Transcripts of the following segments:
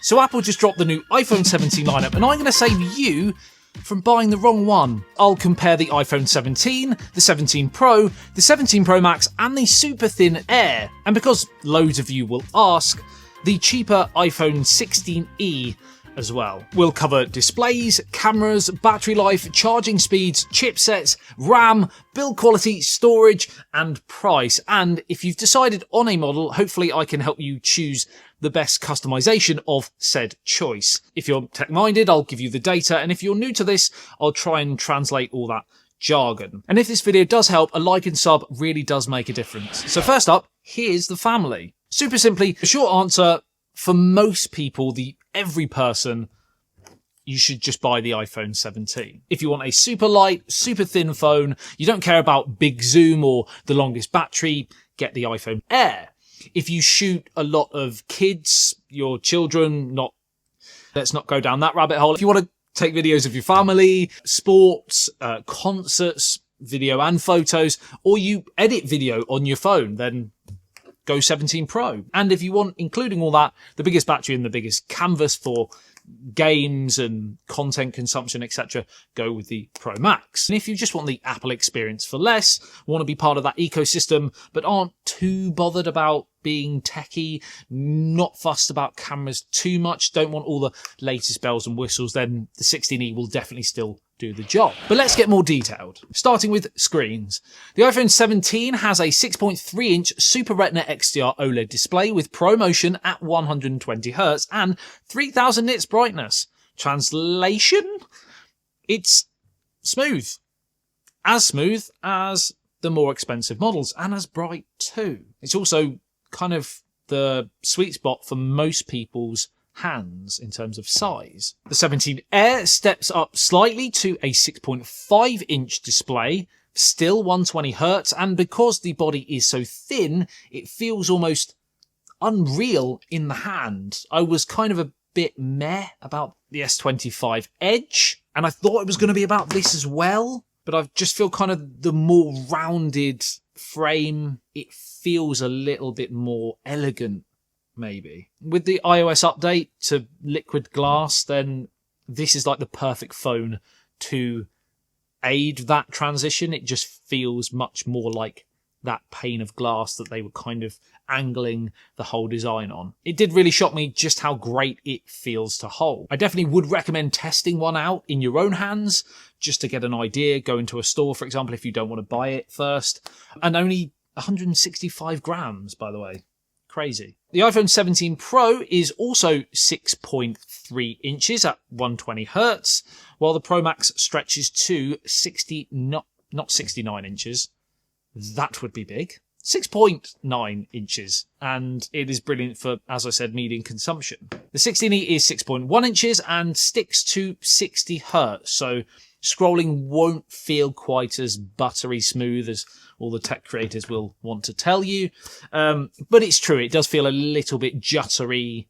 So Apple just dropped the new iPhone 17 lineup, and I'm going to save you from buying the wrong one. I'll compare the iPhone 17, the 17 Pro, the 17 Pro Max, and the super thin Air. And because loads of you will ask, the cheaper iPhone 16e as well. We'll cover displays, cameras, battery life, charging speeds, chipsets, RAM, build quality, storage, and price. And if you've decided on a model, hopefully I can help you choose the best customization of said choice. If you're tech-minded, I'll give you the data, and if you're new to this, I'll try and translate all that jargon. And if this video does help, a like and sub really does make a difference. So first up, here's the family. Super simply, the short answer, for most people, every person, you should just buy the iPhone 17. If you want a super light, super thin phone, you don't care about big zoom or the longest battery, get the iPhone Air. If you shoot a lot of kids, your children, let's not go down that rabbit hole. If you want to take videos of your family, sports, concerts, video and photos, or you edit video on your phone, then go 17 Pro. And if you want, including all that, the biggest battery and the biggest canvas for games and content consumption, etc., go with the Pro Max. And if you just want the Apple experience for less, want to be part of that ecosystem, but aren't too bothered about being techie, not fussed about cameras too much, don't want all the latest bells and whistles, then the 16e will definitely still do the job. But let's get more detailed. Starting with screens. The iPhone 17 has a 6.3-inch Super Retina XDR OLED display with ProMotion at 120Hz and 3000 nits brightness. Translation? It's smooth. As smooth as the more expensive models, and as bright too. It's also kind of the sweet spot for most people's hands in terms of size. The 17 Air steps up slightly to a 6.5-inch display, still 120Hz, and because the body is so thin, it feels almost unreal in the hand. I was kind of a bit meh about the S25 Edge, and I thought it was going to be about this as well, but I just feel kind of the more rounded frame, it feels a little bit more elegant, maybe. With the iOS update to liquid glass, then this is like the perfect phone to aid that transition. It just feels much more like that pane of glass that they were kind of angling the whole design on. It did really shock me just how great it feels to hold. I definitely would recommend testing one out in your own hands just to get an idea. Go into a store, for example, if you don't want to buy it first. And only 165 grams, by the way. Crazy. The iPhone 17 Pro is also 6.3 inches at 120Hz, while the Pro Max stretches to not 69 inches. That would be big. 6.9 inches, and it is brilliant for, as I said, medium consumption. The 16e is 6.1 inches and sticks to 60Hz, so scrolling won't feel quite as buttery smooth as all the tech creators will want to tell you. But it's true, it does feel a little bit juttery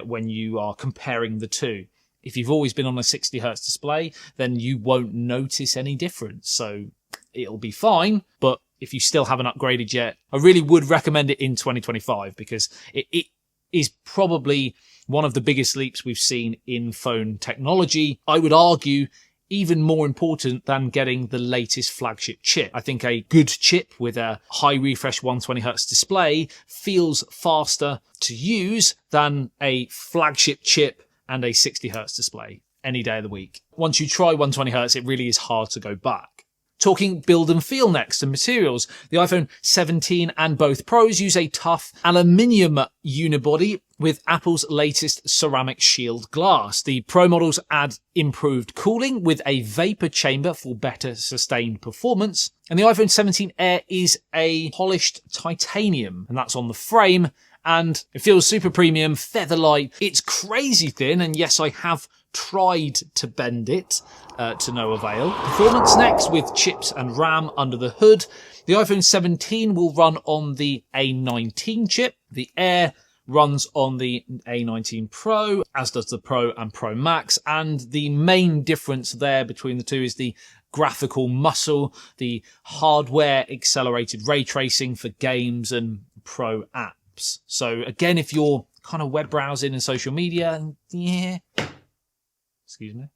when you are comparing the two. If you've always been on a 60Hz display, then you won't notice any difference, so it'll be fine. But if you still haven't upgraded yet, I really would recommend it in 2025 because it is probably one of the biggest leaps we've seen in phone technology. I would argue even more important than getting the latest flagship chip. I think a good chip with a high refresh 120Hz display feels faster to use than a flagship chip and a 60Hz display any day of the week. Once you try 120Hz, it really is hard to go back. Talking build and feel next and materials, the iPhone 17 and both Pros use a tough aluminium unibody with Apple's latest ceramic shield glass. The Pro models add improved cooling with a vapor chamber for better sustained performance. And the iPhone 17 Air is a polished titanium, and that's on the frame. And it feels super premium, feather light. It's crazy thin, and yes, I have tried to bend it to no avail. Performance next with chips and RAM under the hood. The iPhone 17 will run on the A19 chip. The Air runs on the A19 Pro, as does the Pro and Pro Max. And the main difference there between the two is the graphical muscle, the hardware accelerated ray tracing for games and Pro apps. So again, if you're kind of web browsing and social media. And yeah. Excuse me.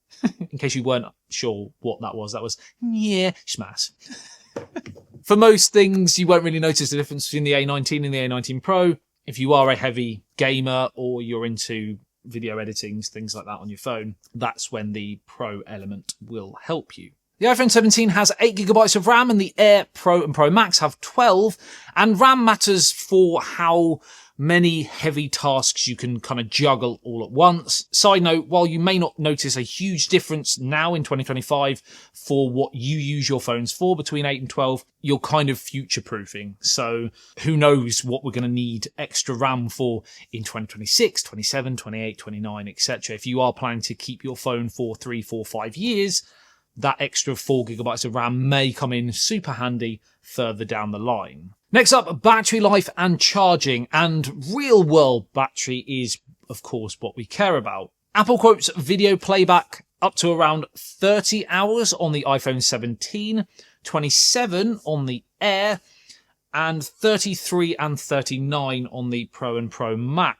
In case you weren't sure what that was yeah, schmass. For most things, you won't really notice the difference between the A19 and the A19 Pro. If you are a heavy gamer or you're into video editing, things like that on your phone, that's when the Pro element will help you. The iPhone 17 has 8GB of RAM and the Air Pro and Pro Max have 12. And RAM matters for how many heavy tasks you can kind of juggle all at once. Side note, while you may not notice a huge difference now in 2025 for what you use your phones for between 8 and 12, you're kind of future-proofing. So who knows what we're going to need extra RAM for in 2026, 27, 28, 29, etc. If you are planning to keep your phone for 3, 4, 5 years, that extra 4GB of RAM may come in super handy further down the line. Next up, battery life and charging, and real-world battery is, of course, what we care about. Apple quotes video playback up to around 30 hours on the iPhone 17, 27 on the Air, and 33 and 39 on the Pro and Pro Max.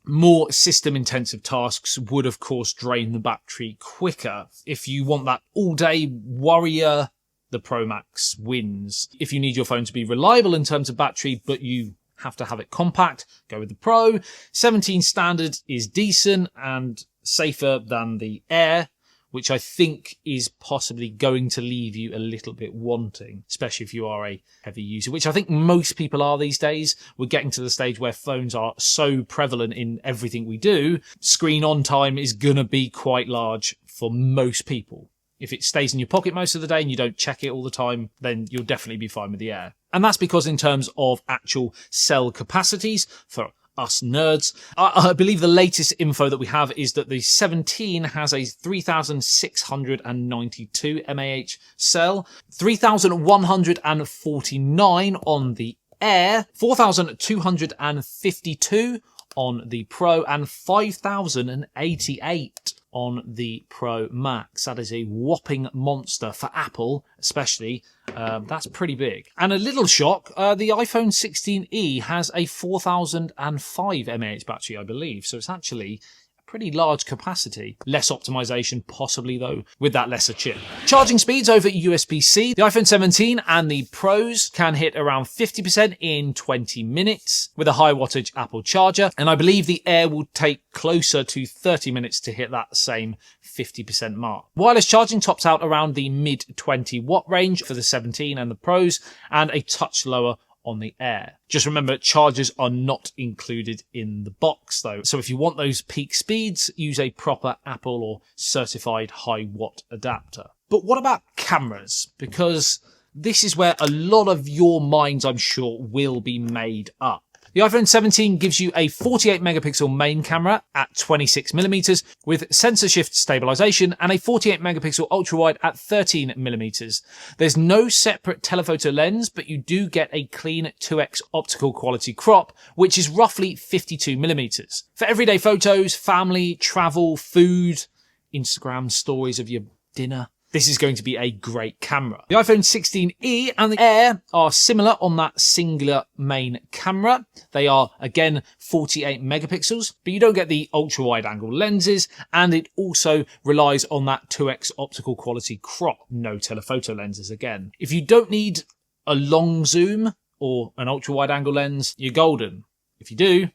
More system-intensive tasks would, of course, drain the battery quicker. If you want that all-day warrior, the Pro Max wins. If you need your phone to be reliable in terms of battery, but you have to have it compact, go with the Pro. 17 standard is decent and safer than the Air, which I think is possibly going to leave you a little bit wanting, especially if you are a heavy user, which I think most people are these days. We're getting to the stage where phones are so prevalent in everything we do. Screen on time is going to be quite large for most people. If it stays in your pocket most of the day and you don't check it all the time, then you'll definitely be fine with the Air. And that's because in terms of actual cell capacities, for us nerds, I believe the latest info that we have is that the 17 has a 3,692 mAh cell, 3,149 on the Air, 4,252 on the Pro, and 5,088 on the Pro Max. That is a whopping monster for Apple, especially. That's pretty big. And a little shock, the iPhone 16e has a 4,005 mAh battery, I believe. So it's actually a pretty large capacity. Less optimization, possibly, though, with that lesser chip. Charging speeds over USB-C. The iPhone 17 and the Pros can hit around 50% in 20 minutes with a high wattage Apple charger. And I believe the Air will take closer to 30 minutes to hit that same 50% mark. Wireless charging tops out around the mid 20 watt range for the 17 and the Pros, and a touch lower on the Air. Just remember, chargers are not included in the box though. So if you want those peak speeds, use a proper Apple or certified high watt adapter. But what about cameras? Because this is where a lot of your minds, I'm sure, will be made up. The iPhone 17 gives you a 48 megapixel main camera at 26mm with sensor shift stabilization and a 48 megapixel ultra wide at 13mm. There's no separate telephoto lens, but you do get a clean 2x optical quality crop, which is roughly 52mm. For everyday photos, family, travel, food, Instagram stories of your dinner, this is going to be a great camera. The iPhone 16e and the Air are similar on that singular main camera. They are, again, 48 megapixels, but you don't get the ultra-wide angle lenses, and it also relies on that 2x optical quality crop. No telephoto lenses again. If you don't need a long zoom or an ultra-wide angle lens, you're golden. If you do,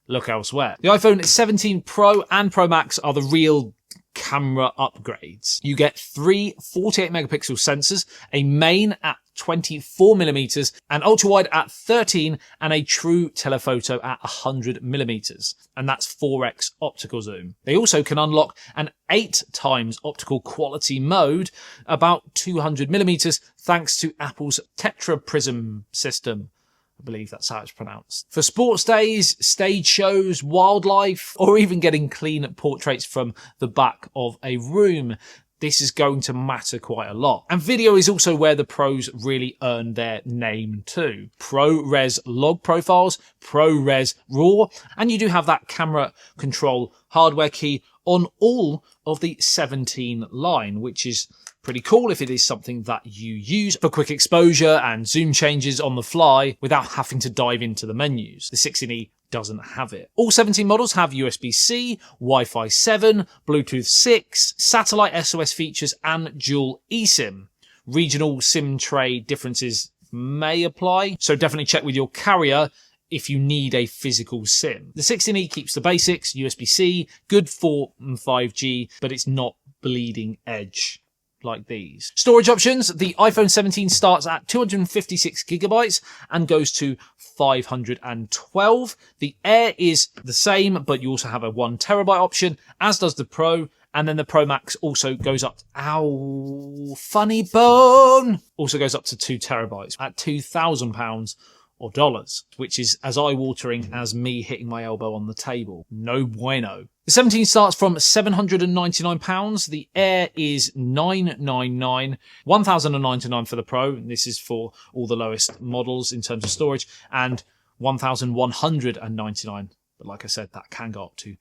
look elsewhere. The iPhone 17 Pro and Pro Max are the real camera upgrades. You get 3 48 megapixel sensors, a main at 24mm, an ultra wide at 13, and a true telephoto at 100mm. And that's 4x optical zoom. They also can unlock an 8 times optical quality mode, about 200mm, thanks to Apple's Tetra Prism system. I believe that's how it's pronounced. For sports days, stage shows, wildlife, or even getting clean portraits from the back of a room, this is going to matter quite a lot. And video is also where the Pros really earn their name too. ProRes log profiles, ProRes RAW, and you do have that camera control hardware key on all of the 17 line, which is pretty cool if it is something that you use for quick exposure and zoom changes on the fly without having to dive into the menus. The 16e doesn't have it. All 17 models have USB-C, Wi-Fi 7, Bluetooth 6, satellite SOS features, and dual eSIM. Regional SIM tray differences may apply, so definitely check with your carrier if you need a physical SIM. The 16E keeps the basics, USB-C, good for 5G, but it's not bleeding edge like these. Storage options, the iPhone 17 starts at 256 gigabytes and goes to 512. The Air is the same, but you also have a 1 terabyte option, as does the Pro. And then the Pro Max also goes up, funny bone, also goes up to 2 terabytes at £2,000 or dollars, which is as eye-watering as me hitting my elbow on the table. No bueno. The 17 starts from £799. The Air is $999, $1,099 for the Pro. And this is for all the lowest models in terms of storage, and $1,199. But like I said, that can go up to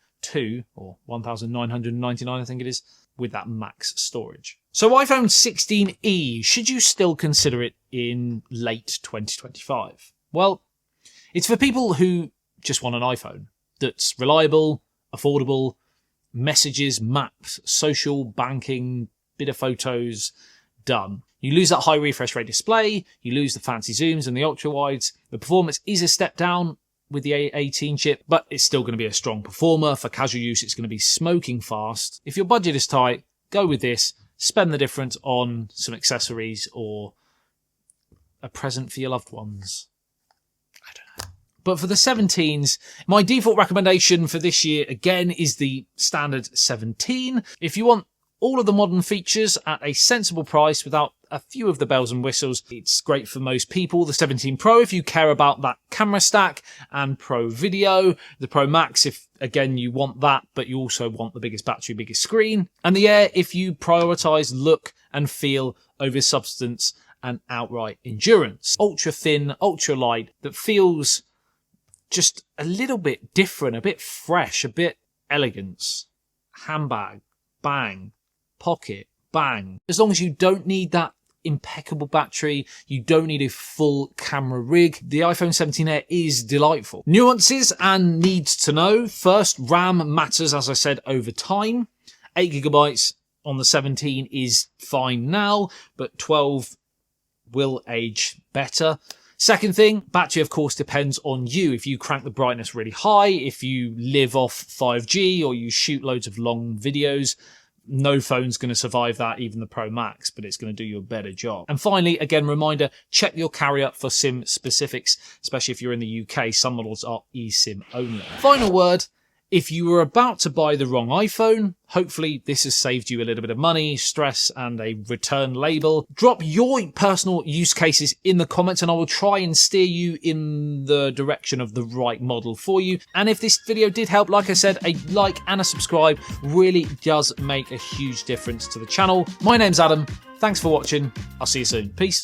or 1,999, I think it is, with that max storage. So iPhone 16e, should you still consider it in late 2025? Well, it's for people who just want an iPhone that's reliable, affordable, messages, maps, social, banking, bit of photos, done. You lose that high refresh rate display, you lose the fancy zooms and the ultra wides. The performance is a step down with the A18 chip, but it's still going to be a strong performer. For casual use, it's going to be smoking fast. If your budget is tight, go with this. Spend the difference on some accessories or a present for your loved ones. I don't know. But for the 17s, my default recommendation for this year, again, is the standard 17. If you want all of the modern features at a sensible price without a few of the bells and whistles, it's great for most people. The 17 Pro, if you care about that camera stack and Pro video. The Pro Max, if again you want that, but you also want the biggest battery, biggest screen. And the Air, if you prioritize look and feel over substance and outright endurance. Ultra thin, ultra light, that feels just a little bit different, a bit fresh, a bit elegance. Handbag, bang. Pocket, bang. As long as you don't need that impeccable battery, you don't need a full camera rig, the iPhone 17 Air is delightful. Nuances and needs to know. First, RAM matters, as I said, over time. 8 gigabytes on the 17 is fine now, but 12 will age better. Second thing, battery of course depends on you. If you crank the brightness really high, if you live off 5G or you shoot loads of long videos, no phone's going to survive that, even the Pro Max, but it's going to do you a better job. And finally, again, reminder, check your carrier for SIM specifics, especially if you're in the UK. Some models are eSIM only. Final word, if you were about to buy the wrong iPhone, hopefully this has saved you a little bit of money, stress, and a return label. Drop your personal use cases in the comments and I will try and steer you in the direction of the right model for you. And if this video did help, like I said, a like and a subscribe really does make a huge difference to the channel. My name's Adam. Thanks for watching. I'll see you soon. Peace.